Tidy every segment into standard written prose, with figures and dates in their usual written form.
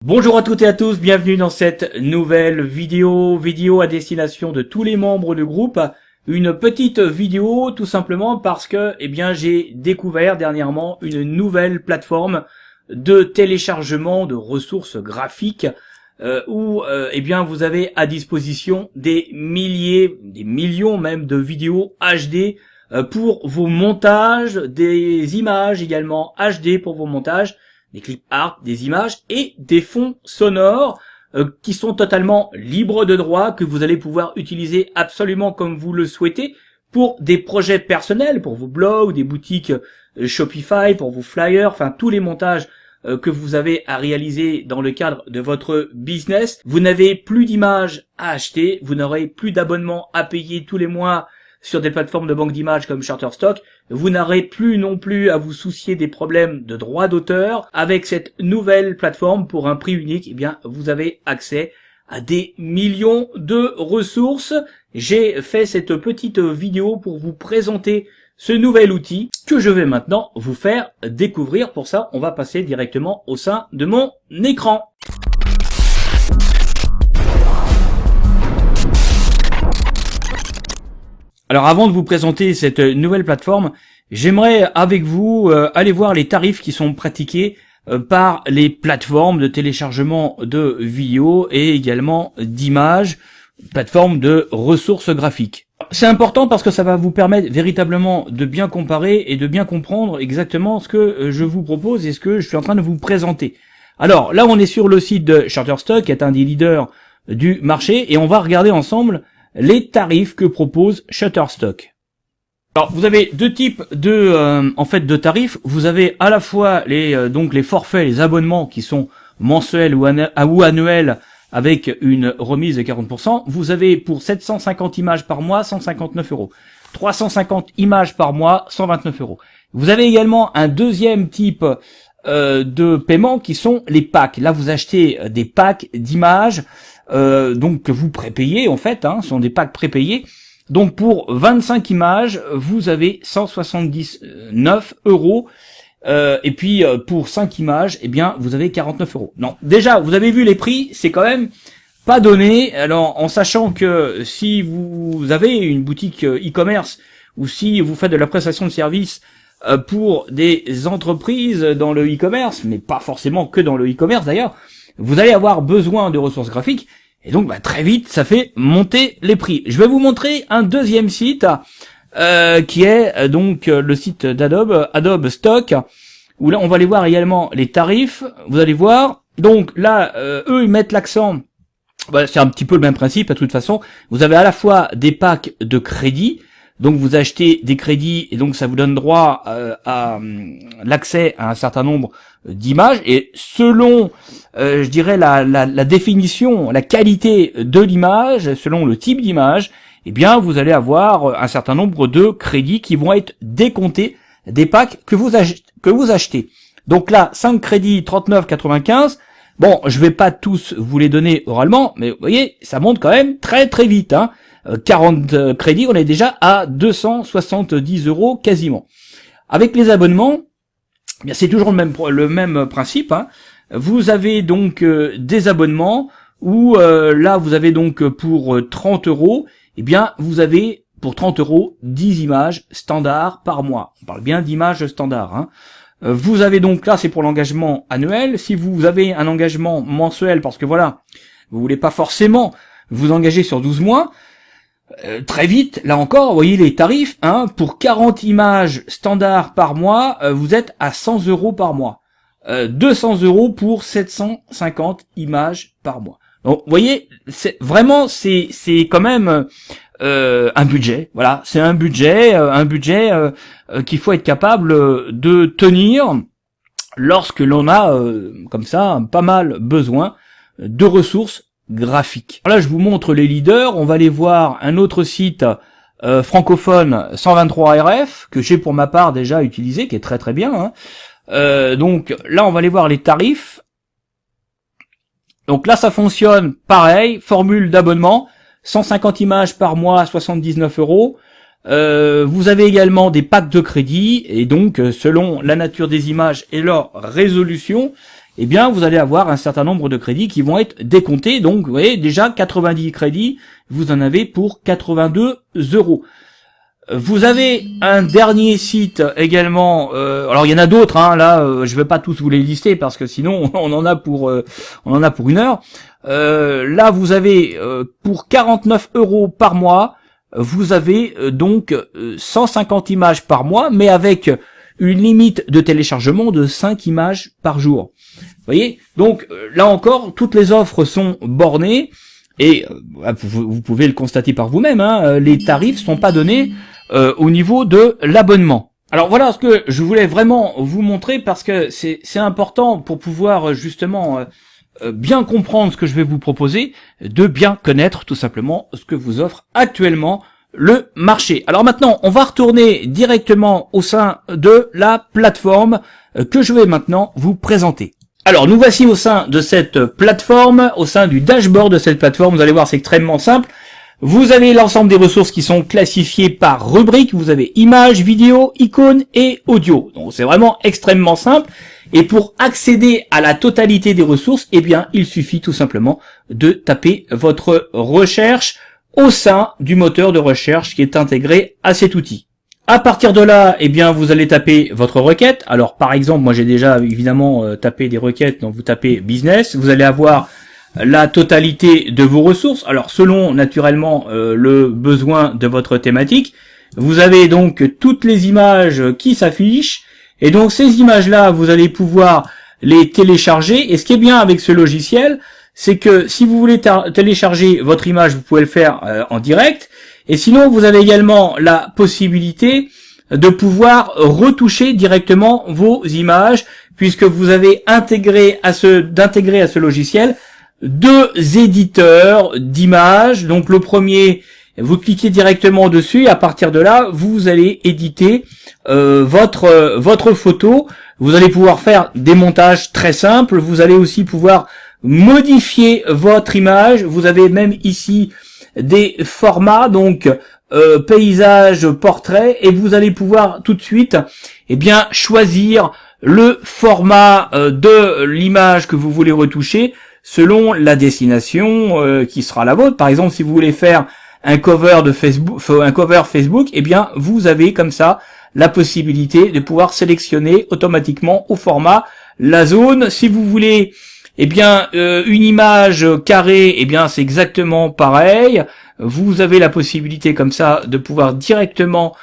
Bonjour à toutes et à tous, bienvenue dans cette nouvelle vidéo à destination de tous les membres du groupe. Une petite vidéo tout simplement parce que j'ai découvert dernièrement une nouvelle plateforme de téléchargement de ressources graphiques où vous avez à disposition des milliers, des millions même de vidéos HD pour vos montages, des images également HD pour vos montages, des clips art, des images et des fonds sonores qui sont totalement libres de droit, que vous allez pouvoir utiliser absolument comme vous le souhaitez pour des projets personnels, pour vos blogs, des boutiques Shopify, pour vos flyers, enfin tous les montages que vous avez à réaliser dans le cadre de votre business. Vous n'avez plus d'images à acheter, vous n'aurez plus d'abonnements à payer tous les mois sur des plateformes de banque d'images comme Shutterstock. Vous n'aurez plus non plus à vous soucier des problèmes de droits d'auteur. Avec cette nouvelle plateforme, pour un prix unique, vous avez accès à des millions de ressources. J'ai fait cette petite vidéo pour vous présenter ce nouvel outil que je vais maintenant vous faire découvrir. Pour ça, on va passer directement au sein de mon écran. Alors avant de vous présenter cette nouvelle plateforme, j'aimerais avec vous aller voir les tarifs qui sont pratiqués par les plateformes de téléchargement de vidéos et également d'images, plateformes de ressources graphiques. C'est important parce que ça va vous permettre véritablement de bien comparer et de bien comprendre exactement ce que je vous propose et ce que je suis en train de vous présenter. Alors là, on est sur le site de Shutterstock, qui est un des leaders du marché, et on va regarder ensemble les tarifs que propose Shutterstock. Alors vous avez deux types de tarifs. Vous avez à la fois les forfaits, les abonnements qui sont mensuels ou annuels avec une remise de 40%. Vous avez pour 750 images par mois 159 €. 350 images par mois 129 €. Vous avez également un deuxième type de paiement qui sont les packs. Là vous achetez des packs d'images que vous prépayez en fait, ce sont des packs prépayés. Donc pour 25 images, vous avez 179 €. Et puis pour 5 images, vous avez 49 €. Non, déjà, vous avez vu les prix, c'est quand même pas donné. Alors en sachant que si vous avez une boutique e-commerce ou si vous faites de la prestation de service pour des entreprises dans le e-commerce, mais pas forcément que dans le e-commerce d'ailleurs, vous allez avoir besoin de ressources graphiques. Et donc très vite, ça fait monter les prix. Je vais vous montrer un deuxième site qui est le site d'Adobe, Adobe Stock, où là on va aller voir également les tarifs. Vous allez voir. Donc là, eux ils mettent l'accent. C'est un petit peu le même principe de toute façon. Vous avez à la fois des packs de crédits. Donc vous achetez des crédits et donc ça vous donne droit à l'accès à un certain nombre d'images, et selon la définition, la qualité de l'image, selon le type d'image, vous allez avoir un certain nombre de crédits qui vont être décomptés des packs que vous achetez. Donc là 5 crédits 39,95. Bon, je vais pas tous vous les donner oralement, mais vous voyez, ça monte quand même très très vite 40 crédits, on est déjà à 270 € quasiment. Avec les abonnements, c'est toujours le même principe. Vous avez donc des abonnements où là vous avez donc pour 30 €, vous avez pour 30 € 10 images standards par mois. On parle bien d'images standards. Vous avez donc là, c'est pour l'engagement annuel. Si vous avez un engagement mensuel, parce que voilà, vous voulez pas forcément vous engager sur 12 mois, très vite, là encore, vous voyez les tarifs, pour 40 images standards par mois, vous êtes à 100 € par mois. 200 € pour 750 images par mois. Donc, vous voyez, c'est quand même un budget. Voilà, c'est un budget qu'il faut être capable de tenir lorsque l'on a comme ça pas mal besoin de ressources graphique. Là, je vous montre les leaders. On va aller voir un autre site francophone 123RF que j'ai pour ma part déjà utilisé, qui est très très bien. Donc là, on va aller voir les tarifs. Donc là, ça fonctionne pareil, formule d'abonnement, 150 images par mois, 79 €. Vous avez également des packs de crédit, et donc selon la nature des images et leur résolution, eh bien vous allez avoir un certain nombre de crédits qui vont être décomptés. Donc vous voyez, déjà 90 crédits, vous en avez pour 82 €. Vous avez un dernier site également. Alors il y en a d'autres. Je vais pas tous vous les lister parce que sinon on en a pour 1 heure. Là vous avez pour 49 € par mois, vous avez donc 150 images par mois, mais avec une limite de téléchargement de 5 images par jour. Vous voyez, donc là encore toutes les offres sont bornées et vous pouvez le constater par vous-même. Les tarifs sont pas donnés au niveau de l'abonnement. Alors voilà ce que je voulais vraiment vous montrer parce que c'est important pour pouvoir justement bien comprendre ce que je vais vous proposer, de bien connaître tout simplement ce que vous offre actuellement le marché. Alors maintenant, on va retourner directement au sein de la plateforme que je vais maintenant vous présenter. Alors nous voici au sein de cette plateforme, au sein du dashboard de cette plateforme. Vous allez voir, c'est extrêmement simple. Vous avez l'ensemble des ressources qui sont classifiées par rubrique. Vous avez images, vidéos, icônes et audio. Donc c'est vraiment extrêmement simple. Et pour accéder à la totalité des ressources, eh bien, il suffit tout simplement de taper votre recherche au sein du moteur de recherche qui est intégré à cet outil. À partir de là, eh bien, vous allez taper votre requête. Alors, par exemple, moi j'ai déjà évidemment tapé des requêtes. Donc vous tapez business. Vous allez avoir la totalité de vos ressources. Alors selon naturellement le besoin de votre thématique, vous avez donc toutes les images qui s'affichent et donc ces images là vous allez pouvoir les télécharger. Et ce qui est bien avec ce logiciel, c'est que si vous voulez télécharger votre image, vous pouvez le faire en direct, et sinon vous avez également la possibilité de pouvoir retoucher directement vos images, puisque vous avez d'intégrer à ce logiciel 2 éditeurs d'images. Donc le premier, vous cliquez directement dessus et à partir de là, vous allez éditer votre photo. Vous allez pouvoir faire des montages très simples. Vous allez aussi pouvoir modifier votre image. Vous avez même ici des formats, donc paysage, portrait, et vous allez pouvoir tout de suite choisir le format de l'image que vous voulez retoucher selon la destination qui sera la vôtre. Par exemple, si vous voulez faire un cover de Facebook, eh bien vous avez comme ça la possibilité de pouvoir sélectionner automatiquement au format la zone. Si vous voulez une image carrée, eh bien c'est exactement pareil. Vous avez la possibilité comme ça de pouvoir directement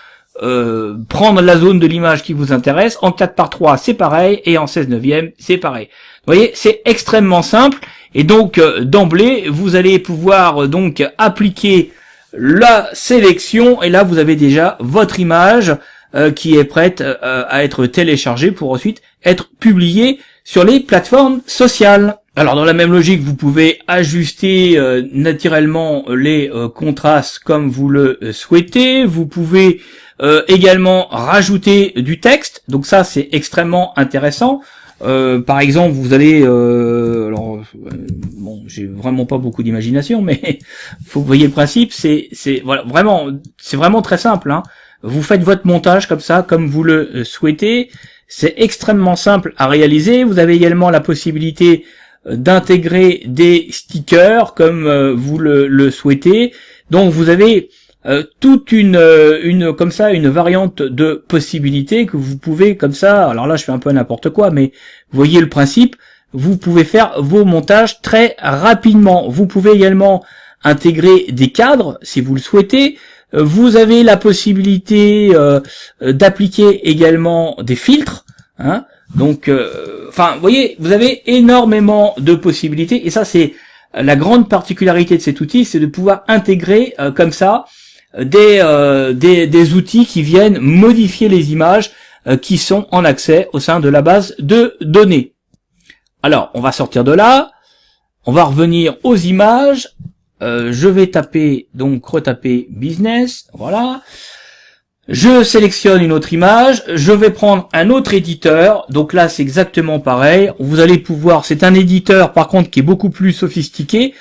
prendre la zone de l'image qui vous intéresse. En 4:3 c'est pareil, et en 16/9 c'est pareil. Vous voyez, c'est extrêmement simple, et donc d'emblée vous allez pouvoir donc appliquer la sélection, et là vous avez déjà votre image qui est prête à être téléchargée pour ensuite être publiée sur les plateformes sociales. Alors dans la même logique, vous pouvez ajuster naturellement les contrastes comme vous le souhaitez. Vous pouvez également rajouter du texte, donc ça c'est extrêmement intéressant. Par exemple, vous allez j'ai vraiment pas beaucoup d'imagination, mais vous voyez le principe, c'est vraiment très simple, hein. Vous faites votre montage comme ça, comme vous le souhaitez. C'est extrêmement simple à réaliser. Vous avez également la possibilité d'intégrer des stickers comme vous le souhaitez. Donc vous avez toute une variante de possibilités que vous pouvez comme ça. Alors là, je fais un peu n'importe quoi, mais vous voyez le principe. Vous pouvez faire vos montages très rapidement. Vous pouvez également intégrer des cadres si vous le souhaitez. Vous avez la possibilité d'appliquer également des filtres, hein. Donc, vous voyez, vous avez énormément de possibilités, et ça c'est la grande particularité de cet outil, c'est de pouvoir intégrer comme ça des outils qui viennent modifier les images qui sont en accès au sein de la base de données. Alors, on va sortir de là, on va revenir aux images. Je vais retaper business, voilà. Je sélectionne une autre image, je vais prendre un autre éditeur, donc là c'est exactement pareil. Vous allez pouvoir, c'est un éditeur par contre qui est beaucoup plus sophistiqué,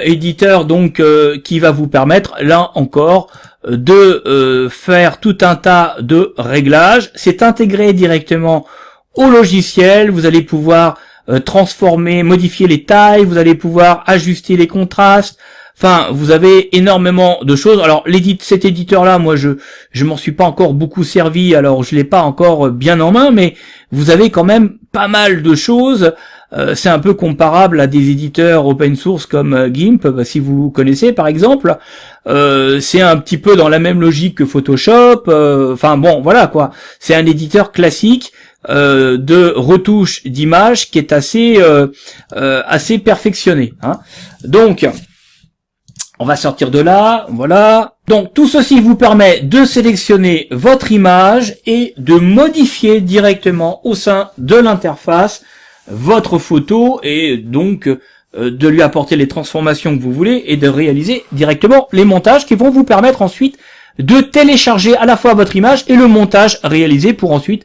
éditeur donc qui va vous permettre là encore de faire tout un tas de réglages. C'est intégré directement au logiciel, vous allez pouvoir transformer, modifier les tailles, vous allez pouvoir ajuster les contrastes. Enfin, vous avez énormément de choses. Alors, cet éditeur-là, moi, je m'en suis pas encore beaucoup servi, alors je l'ai pas encore bien en main, mais vous avez quand même pas mal de choses. C'est un peu comparable à des éditeurs open source comme GIMP, si vous connaissez par exemple. C'est un petit peu dans la même logique que Photoshop. Enfin bon, voilà quoi. C'est un éditeur classique de retouche d'images qui est assez perfectionné. Hein. Donc, on va sortir de là, voilà. Donc tout ceci vous permet de sélectionner votre image et de modifier directement au sein de l'interface votre photo et donc de lui apporter les transformations que vous voulez et de réaliser directement les montages qui vont vous permettre ensuite de télécharger à la fois votre image et le montage réalisé pour ensuite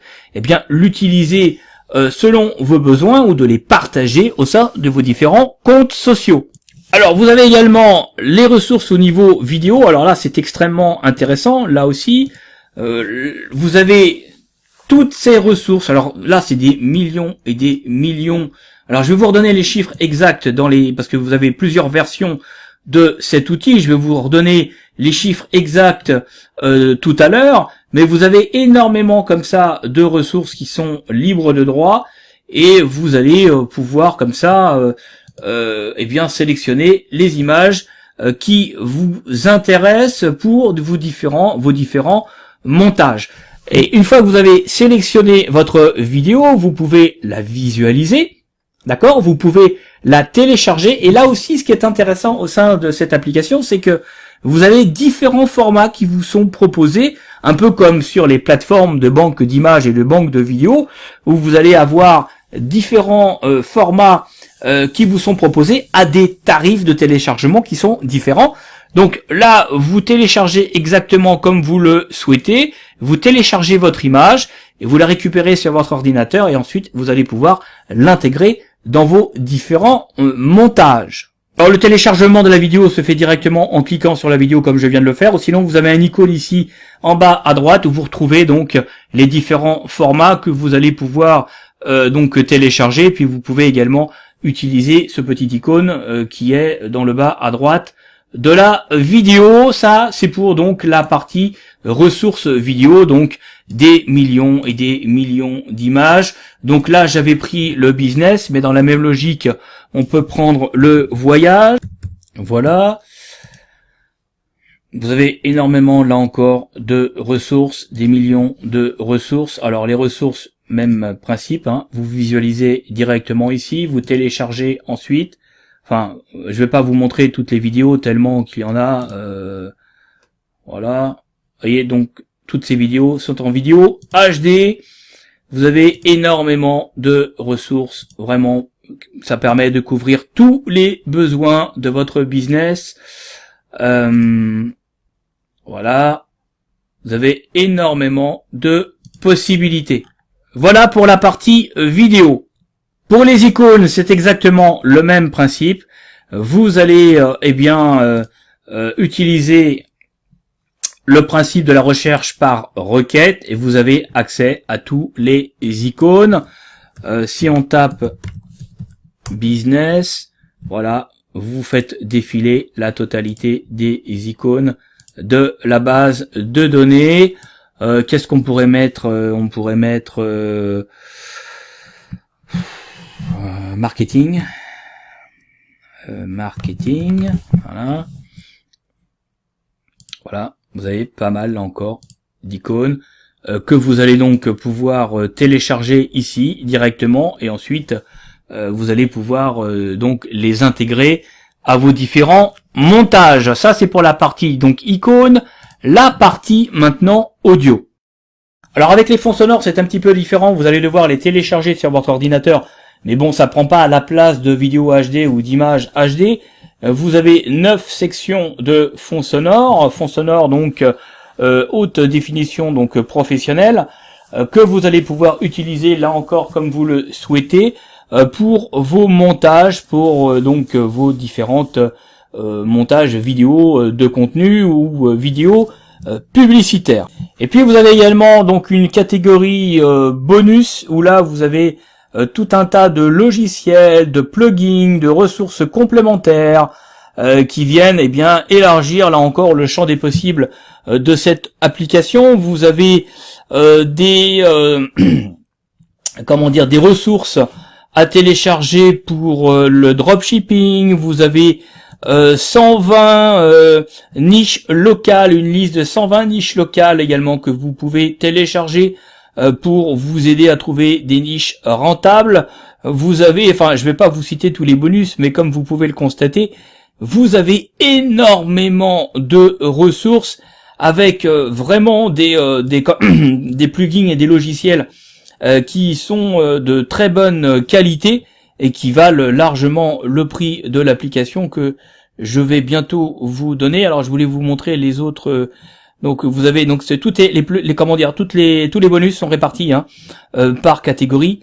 l'utiliser selon vos besoins ou de les partager au sein de vos différents comptes sociaux. Alors vous avez également les ressources au niveau vidéo. Alors là c'est extrêmement intéressant. Là aussi vous avez toutes ces ressources. Alors là c'est des millions et des millions. Alors je vais vous redonner les chiffres exacts parce que vous avez plusieurs versions de cet outil. Je vais vous redonner les chiffres exacts tout à l'heure. Mais vous avez énormément comme ça de ressources qui sont libres de droit et vous allez pouvoir comme ça sélectionner les images qui vous intéressent pour vos différents montages. Et une fois que vous avez sélectionné votre vidéo, vous pouvez la visualiser, d'accord? Vous pouvez la télécharger. Et là aussi, ce qui est intéressant au sein de cette application, c'est que vous avez différents formats qui vous sont proposés, un peu comme sur les plateformes de banque d'images et de banque de vidéos, où vous allez avoir différents formats qui vous sont proposés à des tarifs de téléchargement qui sont différents. Donc là, vous téléchargez exactement comme vous le souhaitez, vous téléchargez votre image et vous la récupérez sur votre ordinateur et ensuite vous allez pouvoir l'intégrer dans vos différents montages. Alors le téléchargement de la vidéo se fait directement en cliquant sur la vidéo comme je viens de le faire, ou sinon vous avez un icône ici en bas à droite où vous retrouvez donc les différents formats que vous allez pouvoir donc télécharger, puis vous pouvez également utiliser ce petit icône qui est dans le bas à droite de la vidéo. Ça c'est pour donc la partie ressources vidéo, donc des millions et des millions d'images. Donc là j'avais pris le business, mais dans la même logique on peut prendre le voyage. Voilà, vous avez énormément là encore de ressources, des millions de ressources. Alors les ressources, même principe, hein. Vous visualisez directement ici, vous téléchargez ensuite. Enfin, je vais pas vous montrer toutes les vidéos tellement qu'il y en a. Voilà. Vous voyez, donc toutes ces vidéos sont en vidéo HD. Vous avez énormément de ressources. Vraiment, ça permet de couvrir tous les besoins de votre business. Voilà. Vous avez énormément de possibilités. Voilà pour la partie vidéo. Pour les icônes, c'est exactement le même principe. Vous allez utiliser le principe de la recherche par requête et vous avez accès à tous les icônes. Si on tape business, voilà, vous faites défiler la totalité des icônes de la base de données. Qu'est-ce qu'on pourrait mettre? On pourrait mettre marketing, voilà, vous avez pas mal là encore d'icônes que vous allez donc pouvoir télécharger ici directement et ensuite vous allez pouvoir donc les intégrer à vos différents montages. Ça c'est pour la partie donc icône. La partie maintenant audio. Alors avec les fonds sonores c'est un petit peu différent, vous allez devoir les télécharger sur votre ordinateur, mais bon ça prend pas la place de vidéo HD ou d'image HD. Vous avez 9 sections de fonds sonores donc haute définition donc professionnelle, que vous allez pouvoir utiliser là encore comme vous le souhaitez pour vos montages, pour donc vos différentes montage vidéo de contenu ou vidéo publicitaire. Et puis vous avez également donc une catégorie bonus où là vous avez tout un tas de logiciels, de plugins, de ressources complémentaires qui viennent élargir là encore le champ des possibles de cette application. Vous avez des des ressources à télécharger pour le dropshipping. Vous avez 120 niches locales, une liste de 120 niches locales également que vous pouvez télécharger pour vous aider à trouver des niches rentables. Vous avez, je vais pas vous citer tous les bonus, mais comme vous pouvez le constater, vous avez énormément de ressources avec vraiment des plugins et des logiciels qui sont de très bonne qualité et qui valent largement le prix de l'application que je vais bientôt vous donner. Alors je voulais vous montrer les autres. Donc vous avez c'est tous les tous les bonus sont répartis par catégorie.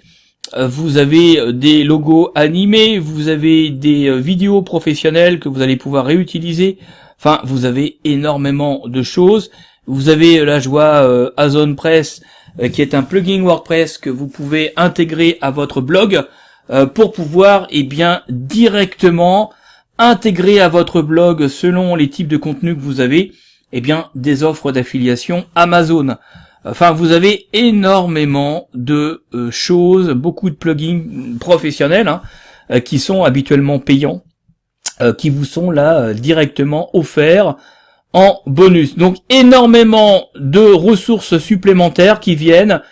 Vous avez des logos animés, vous avez des vidéos professionnelles que vous allez pouvoir réutiliser. Enfin, vous avez énormément de choses. Vous avez là, je vois AzonPress qui est un plugin WordPress que vous pouvez intégrer à votre blog pour pouvoir directement intégrer à votre blog, selon les types de contenus que vous avez, des offres d'affiliation Amazon. Enfin, vous avez énormément de choses, beaucoup de plugins professionnels qui sont habituellement payants, qui vous sont là directement offerts en bonus. Donc énormément de ressources supplémentaires qui viennent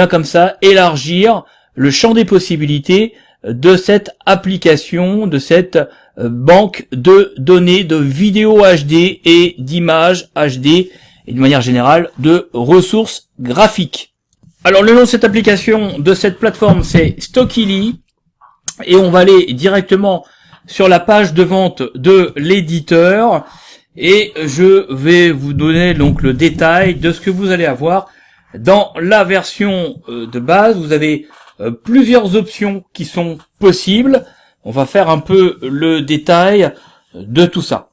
comme ça élargir le champ des possibilités de cette application, de cette banque de données de vidéos HD et d'images HD et de manière générale de ressources graphiques. Alors le nom de cette application, de cette plateforme, c'est Stockily et on va aller directement sur la page de vente de l'éditeur et je vais vous donner donc le détail de ce que vous allez avoir. Dans la version de base, vous avez plusieurs options qui sont possibles. On va faire un peu le détail de tout ça.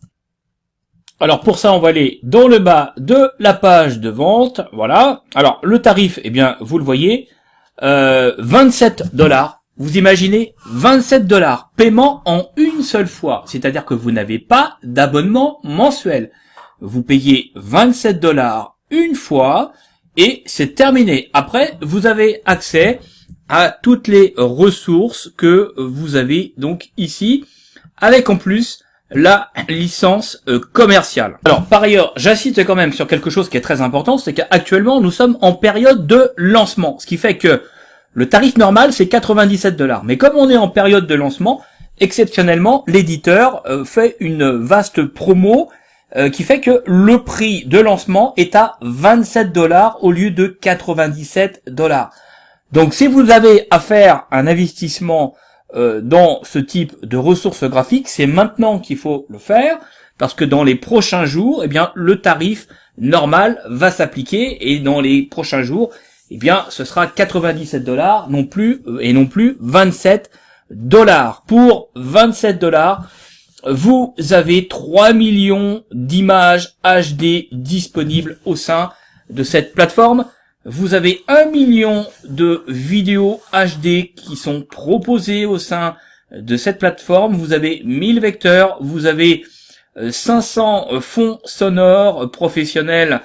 Alors pour ça, on va aller dans le bas de la page de vente. Voilà. Alors le tarif, vous le voyez, 27 $. Vous imaginez 27 $, paiement en une seule fois. C'est-à-dire que vous n'avez pas d'abonnement mensuel. Vous payez 27 $ une fois et c'est terminé. Après, vous avez accès à toutes les ressources que vous avez donc ici, avec en plus la licence commerciale. Alors par ailleurs, j'insiste quand même sur quelque chose qui est très important, c'est qu'actuellement nous sommes en période de lancement, ce qui fait que le tarif normal c'est 97 $. Mais comme on est en période de lancement, exceptionnellement, l'éditeur fait une vaste promo qui fait que le prix de lancement est à 27 $ au lieu de 97 $. Donc si vous avez à faire un investissement dans ce type de ressources graphiques, c'est maintenant qu'il faut le faire, parce que dans les prochains jours, le tarif normal va s'appliquer, et dans les prochains jours, ce sera 97 $ non plus 27 $. Pour 27 $, vous avez 3 millions d'images HD disponibles au sein de cette plateforme. Vous avez 1 million de vidéos HD qui sont proposées au sein de cette plateforme. Vous avez 1000 vecteurs, vous avez 500 fonds sonores professionnels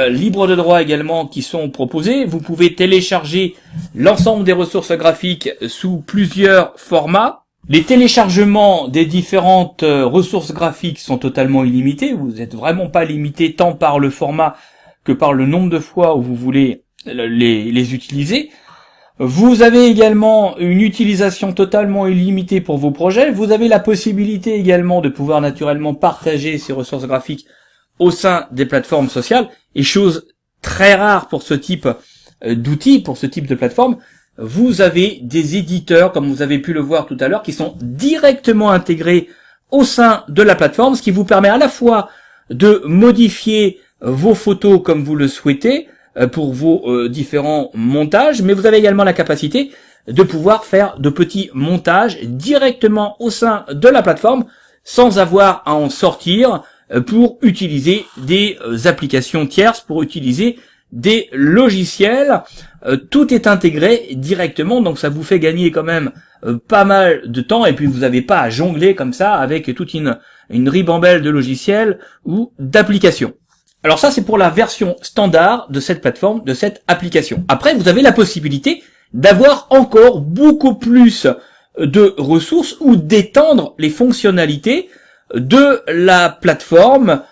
libres de droit également qui sont proposés. Vous pouvez télécharger l'ensemble des ressources graphiques sous plusieurs formats. Les téléchargements des différentes ressources graphiques sont totalement illimités. Vous n'êtes vraiment pas limité tant par le format que par le nombre de fois où vous voulez les utiliser. Vous avez également une utilisation totalement illimitée pour vos projets. Vous avez la possibilité également de pouvoir naturellement partager ces ressources graphiques au sein des plateformes sociales. Et chose très rare pour ce type d'outils, pour ce type de plateforme, vous avez des éditeurs, comme vous avez pu le voir tout à l'heure, qui sont directement intégrés au sein de la plateforme, ce qui vous permet à la fois de modifier vos photos comme vous le souhaitez pour vos différents montages, mais vous avez également la capacité de pouvoir faire de petits montages directement au sein de la plateforme sans avoir à en sortir pour utiliser des applications tierces, pour utiliser des logiciels. Tout est intégré directement, donc ça vous fait gagner quand même pas mal de temps, et puis vous n'avez pas à jongler comme ça avec toute une ribambelle de logiciels ou d'applications. Alors ça, c'est pour la version standard de cette plateforme, de cette application. Après, vous avez la possibilité d'avoir encore beaucoup plus de ressources ou d'étendre les fonctionnalités de la plateforme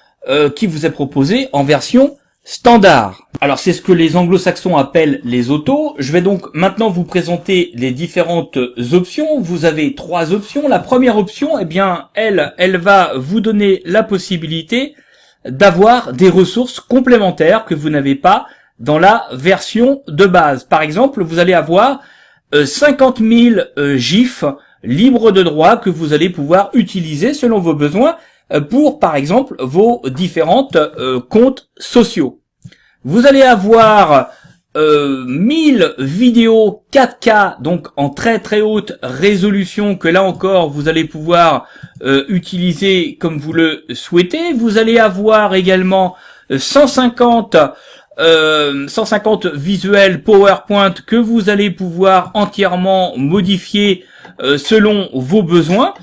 qui vous est proposée en version standard. Alors c'est ce que les anglo-saxons appellent les autos. Je vais donc maintenant vous présenter les différentes options. Vous avez 3 options. La première option, eh bien, elle va vous donner la possibilité d'avoir des ressources complémentaires que vous n'avez pas dans la version de base. Par exemple, vous allez avoir 50 000 GIFs libres de droit que vous allez pouvoir utiliser selon vos besoins pour, par exemple, vos différentes comptes sociaux. Vous allez avoir 1000 vidéos 4K, donc en très très haute résolution, que là encore vous allez pouvoir utiliser comme vous le souhaitez. Vous allez avoir également 150 visuels PowerPoint que vous allez pouvoir entièrement modifier selon vos besoins,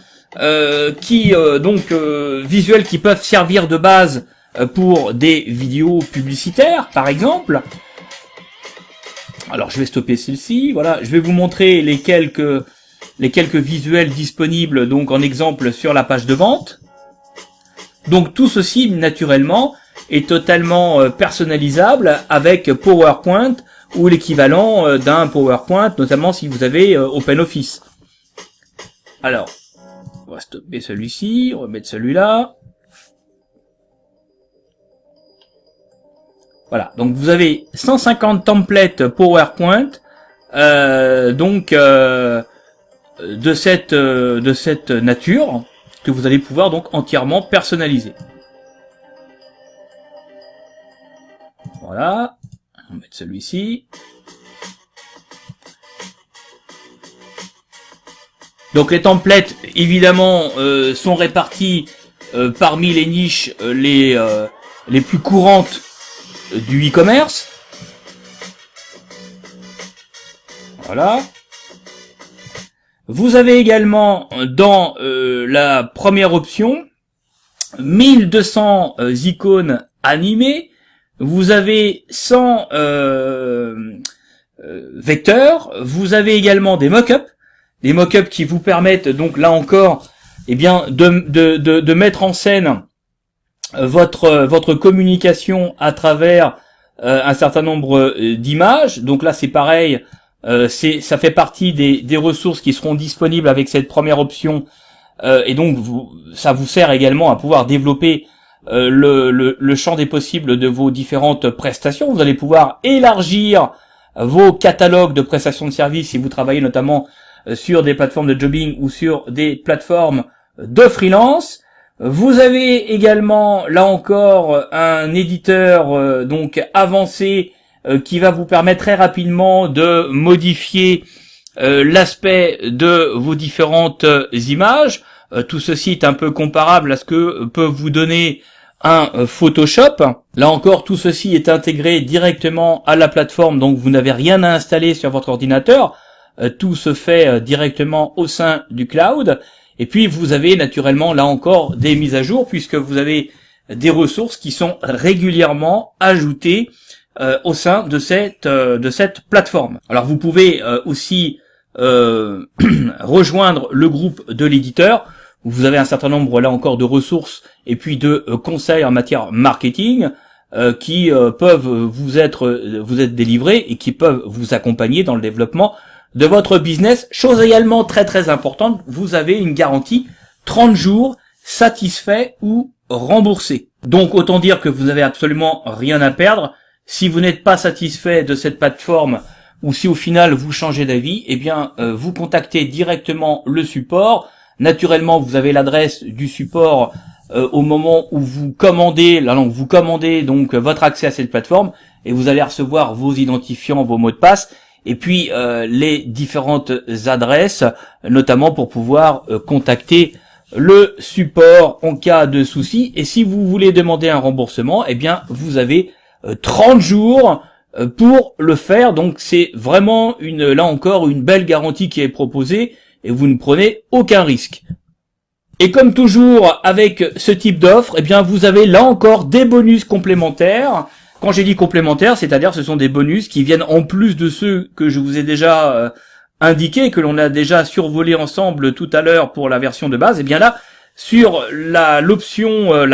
visuels qui peuvent servir de base pour des vidéos publicitaires, par exemple. Alors je vais stopper celle-ci. Voilà, je vais vous montrer les quelques visuels disponibles donc en exemple sur la page de vente. Donc tout ceci naturellement est totalement personnalisable avec PowerPoint ou l'équivalent d'un PowerPoint, notamment si vous avez OpenOffice. Alors, on va stopper celui-ci, on va mettre celui-là. Voilà, donc vous avez 150 templates PowerPoint de cette nature que vous allez pouvoir donc entièrement personnaliser. Voilà, on va mettre celui-ci. Donc les templates évidemment sont répartis parmi les niches les plus courantes du e-commerce. Voilà. Vous avez également dans la première option 1200 icônes animées. Vous avez 100 vecteurs. Vous avez également des mock-ups. Des mock-ups qui vous permettent donc là encore de mettre en scène votre communication à travers un certain nombre d'images. Donc là c'est pareil, ça fait partie des ressources qui seront disponibles avec cette première option, et donc ça vous sert également à pouvoir développer le champ des possibles de vos différentes prestations. Vous allez pouvoir élargir vos catalogues de prestations de services si vous travaillez notamment sur des plateformes de jobbing ou sur des plateformes de freelance. Vous avez également, là encore, un éditeur donc avancé qui va vous permettre très rapidement de modifier l'aspect de vos différentes images. Tout ceci est un peu comparable à ce que peut vous donner un Photoshop. Là encore, tout ceci est intégré directement à la plateforme, donc vous n'avez rien à installer sur votre ordinateur. Tout se fait directement au sein du cloud. Et puis vous avez naturellement là encore des mises à jour puisque vous avez des ressources qui sont régulièrement ajoutées au sein de cette plateforme. Alors vous pouvez aussi rejoindre le groupe de l'éditeur. Vous avez un certain nombre là encore de ressources et puis de conseils en matière marketing qui peuvent vous être délivrés et qui peuvent vous accompagner dans le développement de votre business. Chose également très très importante, vous avez une garantie 30 jours satisfait ou remboursé. Donc autant dire que vous n'avez absolument rien à perdre. Si vous n'êtes pas satisfait de cette plateforme ou si au final vous changez d'avis, eh bien vous contactez directement le support. Naturellement, vous avez l'adresse du support au moment où vous commandez, donc votre accès à cette plateforme et vous allez recevoir vos identifiants, vos mots de passe. Et puis les différentes adresses, notamment pour pouvoir contacter le support en cas de souci. Et si vous voulez demander un remboursement, eh bien vous avez 30 jours pour le faire. Donc c'est vraiment là encore une belle garantie qui est proposée et vous ne prenez aucun risque. Et comme toujours avec ce type d'offre, eh bien vous avez là encore des bonus complémentaires. Quand j'ai dit complémentaires, c'est-à-dire ce sont des bonus qui viennent en plus de ceux que je vous ai déjà indiqués, que l'on a déjà survolé ensemble tout à l'heure pour la version de base. Eh bien là, sur la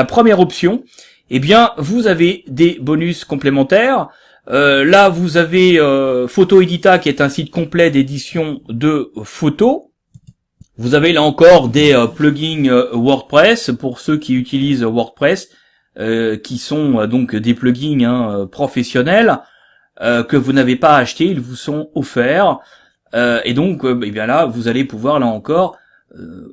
première option, eh bien vous avez des bonus complémentaires. Là vous avez Photo Edita qui est un site complet d'édition de photos. Vous avez là encore des plugins WordPress pour ceux qui utilisent WordPress, qui sont donc des plugins professionnels que vous n'avez pas achetés, ils vous sont offerts. Et donc, eh bien là, vous allez pouvoir là encore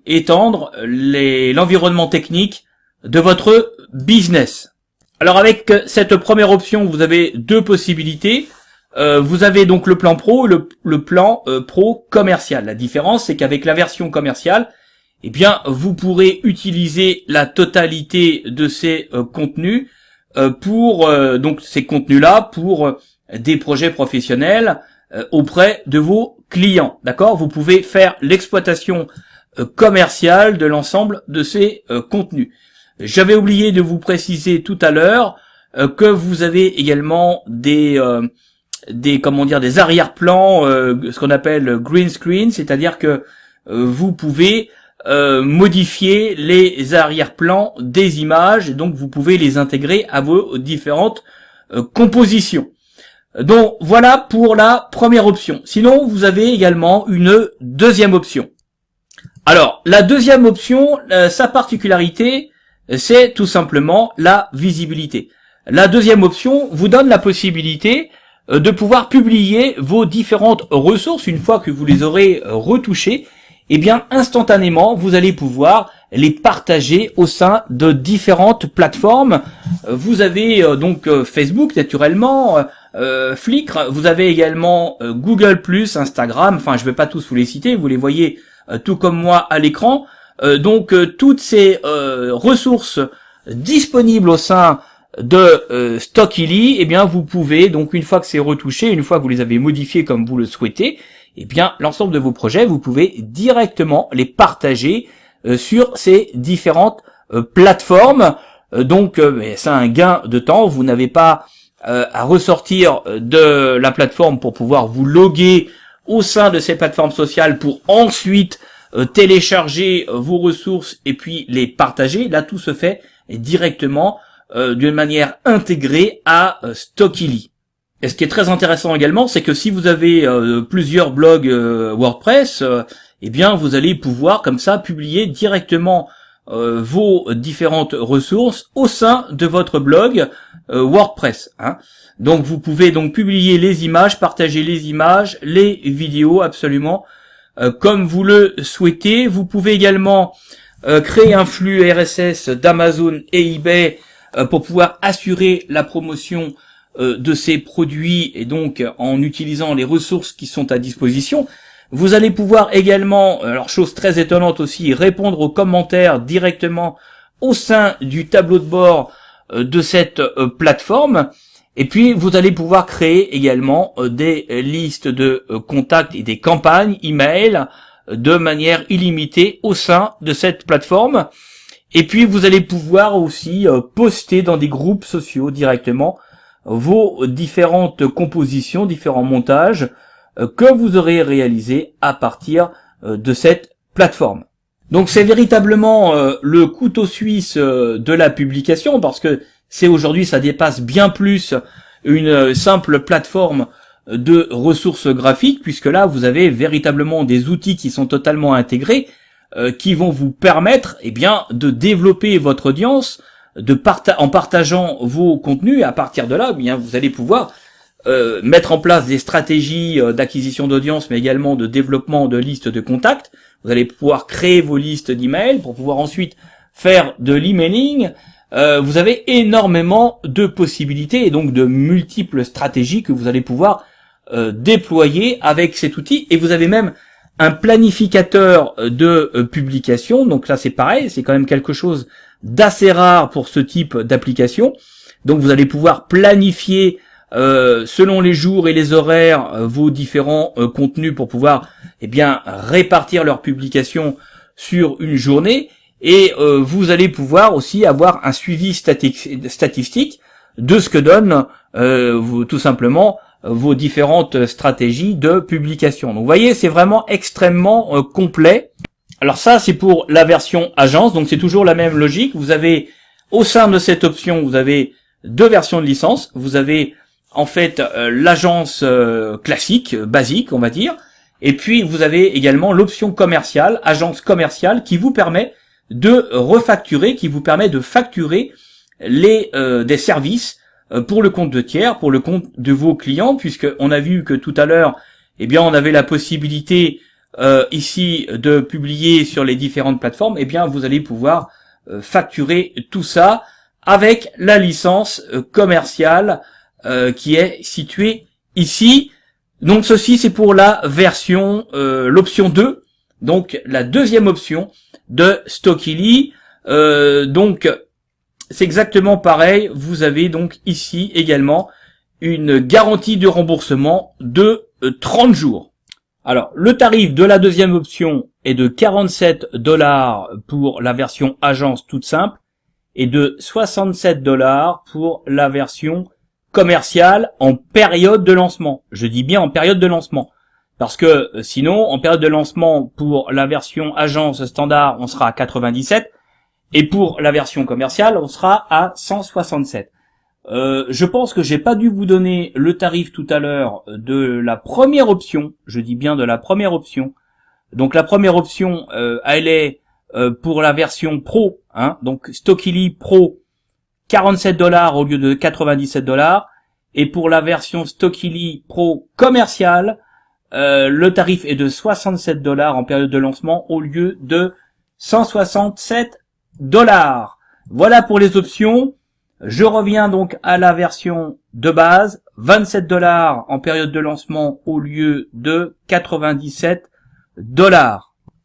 étendre l'environnement technique de votre business. Alors avec cette première option, vous avez deux possibilités. Vous avez donc le plan pro et le plan pro commercial. La différence, c'est qu'avec la version commerciale, eh bien, vous pourrez utiliser la totalité de ces contenus pour donc ces contenus-là pour des projets professionnels auprès de vos clients. D'accord ? Vous pouvez faire l'exploitation commerciale de l'ensemble de ces contenus. J'avais oublié de vous préciser tout à l'heure que vous avez également des arrière-plans, ce qu'on appelle green screen, c'est-à-dire que vous pouvez modifier les arrière-plans des images, et donc vous pouvez les intégrer à vos différentes compositions. Donc voilà pour la première option. Sinon, vous avez également une deuxième option. Alors, la deuxième option, sa particularité, c'est tout simplement la visibilité. La deuxième option vous donne la possibilité de pouvoir publier vos différentes ressources une fois que vous les aurez retouchées. Eh bien, instantanément, vous allez pouvoir les partager au sein de différentes plateformes. Vous avez donc Facebook, naturellement, Flickr, vous avez également Google+, Instagram, enfin, je ne vais pas tous vous les citer, vous les voyez tout comme moi à l'écran. Donc, toutes ces ressources disponibles au sein de Stockily, eh bien vous pouvez, donc une fois que c'est retouché, une fois que vous les avez modifiés comme vous le souhaitez, eh bien l'ensemble de vos projets, vous pouvez directement les partager sur ces différentes plateformes. Donc c'est un gain de temps, vous n'avez pas à ressortir de la plateforme pour pouvoir vous loguer au sein de ces plateformes sociales pour ensuite télécharger vos ressources et puis les partager. Là tout se fait directement d'une manière intégrée à Stockily. Et ce qui est très intéressant également, c'est que si vous avez plusieurs blogs WordPress, eh bien vous allez pouvoir comme ça publier directement vos différentes ressources au sein de votre blog WordPress. Donc vous pouvez donc publier les images, partager les images, les vidéos absolument comme vous le souhaitez. Vous pouvez également créer un flux RSS d'Amazon et eBay pour pouvoir assurer la promotion de ces produits et donc en utilisant les ressources qui sont à disposition. Vous allez pouvoir également, alors chose très étonnante aussi, répondre aux commentaires directement au sein du tableau de bord de cette plateforme. Et puis vous allez pouvoir créer également des listes de contacts et des campagnes email de manière illimitée au sein de cette plateforme. Et puis vous allez pouvoir aussi poster dans des groupes sociaux directement vos différentes compositions, différents montages que vous aurez réalisés à partir de cette plateforme. Donc c'est véritablement le couteau suisse de la publication, parce que aujourd'hui ça dépasse bien plus une simple plateforme de ressources graphiques, puisque là vous avez véritablement des outils qui sont totalement intégrés, qui vont vous permettre de développer votre audience en partageant vos contenus. Et à partir de là, vous allez pouvoir mettre en place des stratégies d'acquisition d'audience, mais également de développement de listes de contacts. Vous allez pouvoir créer vos listes d'emails pour pouvoir ensuite faire de l'emailing. Vous avez énormément de possibilités et donc de multiples stratégies que vous allez pouvoir déployer avec cet outil. Et vous avez même un planificateur de publication. Donc là c'est pareil, c'est quand même quelque chose d'assez rare pour ce type d'application. Donc vous allez pouvoir planifier selon les jours et les horaires vos différents contenus pour pouvoir répartir leurs publications sur une journée, et vous allez pouvoir aussi avoir un suivi statistique de ce que donnent tout simplement vos différentes stratégies de publication. Donc vous voyez, c'est vraiment extrêmement complet. Alors ça, c'est pour la version agence, donc c'est toujours la même logique. Vous avez, au sein de cette option, vous avez deux versions de licence. Vous avez en fait l'agence classique, basique, on va dire, et puis vous avez également l'option commerciale, agence commerciale, qui vous permet de refacturer, qui vous permet de facturer des services pour le compte de tiers, pour le compte de vos clients, puisque on a vu que tout à l'heure, on avait la possibilité ici de publier sur les différentes plateformes. Vous allez pouvoir facturer tout ça avec la licence commerciale qui est située ici. Donc ceci, c'est pour la version l'option 2, donc la deuxième option de Stockily. Donc c'est exactement pareil, vous avez donc ici également une garantie de remboursement de 30 jours. Alors, le tarif de la deuxième option est de 47 $ pour la version agence toute simple et de 67 $ pour la version commerciale en période de lancement. Je dis bien en période de lancement, parce que sinon, en période de lancement, pour la version agence standard, on sera à 97, et pour la version commerciale, on sera à 167. Je pense que j'ai pas dû vous donner le tarif tout à l'heure de la première option. Je dis bien de la première option. Donc la première option, elle est pour la version Pro, donc Stockily Pro, 47 $ au lieu de 97 $. Et pour la version Stockily Pro commerciale, le tarif est de 67 $ en période de lancement au lieu de 167 $. Voilà pour les options. Je reviens donc à la version de base, 27 $ en période de lancement au lieu de 97 $.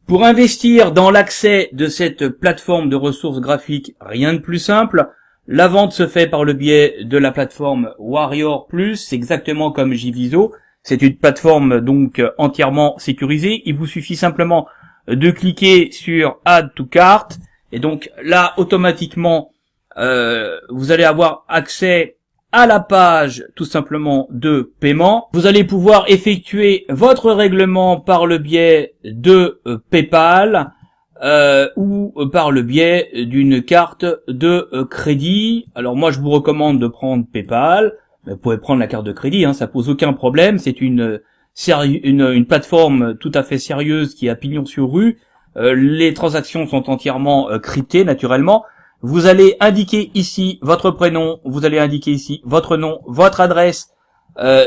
Pour investir dans l'accès de cette plateforme de ressources graphiques, rien de plus simple. La vente se fait par le biais de la plateforme Warrior Plus, c'est exactement comme JViso. C'est une plateforme donc entièrement sécurisée. Il vous suffit simplement de cliquer sur Add to Cart, et donc là automatiquement vous allez avoir accès à la page tout simplement de paiement. Vous allez pouvoir effectuer votre règlement par le biais de PayPal ou par le biais d'une carte de crédit. Alors moi je vous recommande de prendre PayPal, mais vous pouvez prendre la carte de crédit, ça pose aucun problème. C'est une plateforme tout à fait sérieuse qui a pignon sur rue. Les transactions sont entièrement cryptées naturellement. Vous allez indiquer ici votre prénom, vous allez indiquer ici votre nom, votre adresse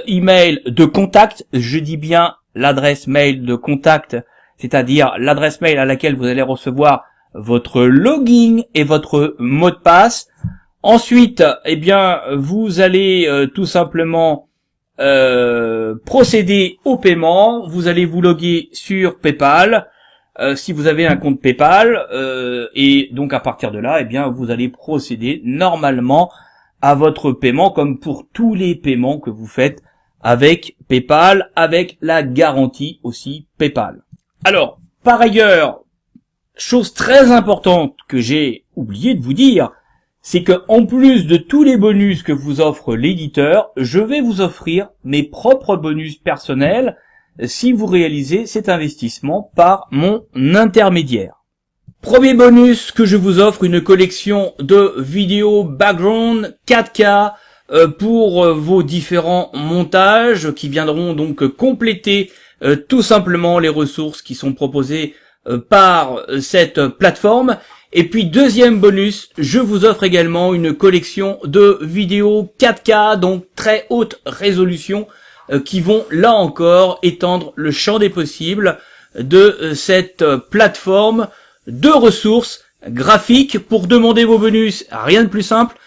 email de contact. Je dis bien l'adresse mail de contact, c'est-à-dire l'adresse mail à laquelle vous allez recevoir votre login et votre mot de passe. Ensuite, vous allez tout simplement procéder au paiement. Vous allez vous loguer sur PayPal. Si vous avez un compte PayPal, et donc à partir de là, vous allez procéder normalement à votre paiement, comme pour tous les paiements que vous faites avec PayPal, avec la garantie aussi PayPal. Alors, par ailleurs, chose très importante que j'ai oublié de vous dire, c'est que en plus de tous les bonus que vous offre l'éditeur, je vais vous offrir mes propres bonus personnels si vous réalisez cet investissement par mon intermédiaire. Premier bonus que je vous offre, une collection de vidéos background 4K pour vos différents montages qui viendront donc compléter tout simplement les ressources qui sont proposées par cette plateforme. Et puis deuxième bonus, je vous offre également une collection de vidéos 4K, donc très haute résolution, qui vont là encore étendre le champ des possibles de cette plateforme de ressources graphiques. Pour demander vos bonus, rien de plus simple.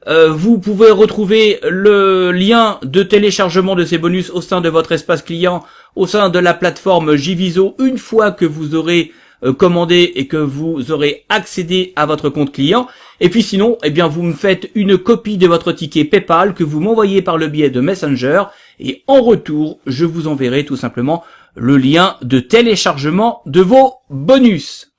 Vous pouvez retrouver le lien de téléchargement de ces bonus au sein de votre espace client, au sein de la plateforme JViso, une fois que vous aurez commandez et que vous aurez accédé à votre compte client. Et puis sinon, eh bien vous me faites une copie de votre ticket PayPal que vous m'envoyez par le biais de Messenger et en retour, je vous enverrai tout simplement le lien de téléchargement de vos bonus.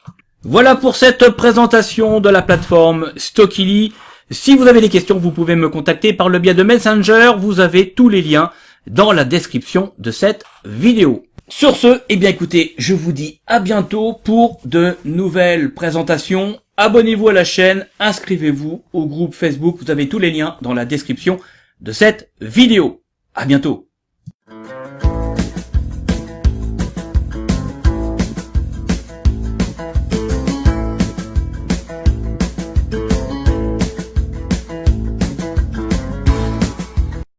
Voilà pour cette présentation de la plateforme Stockily. Si vous avez des questions, vous pouvez me contacter par le biais de Messenger. Vous avez tous les liens dans la description de cette vidéo. Sur ce, eh bien écoutez, je vous dis à bientôt pour de nouvelles présentations. Abonnez-vous à la chaîne, inscrivez-vous au groupe Facebook. Vous avez tous les liens dans la description de cette vidéo. À bientôt.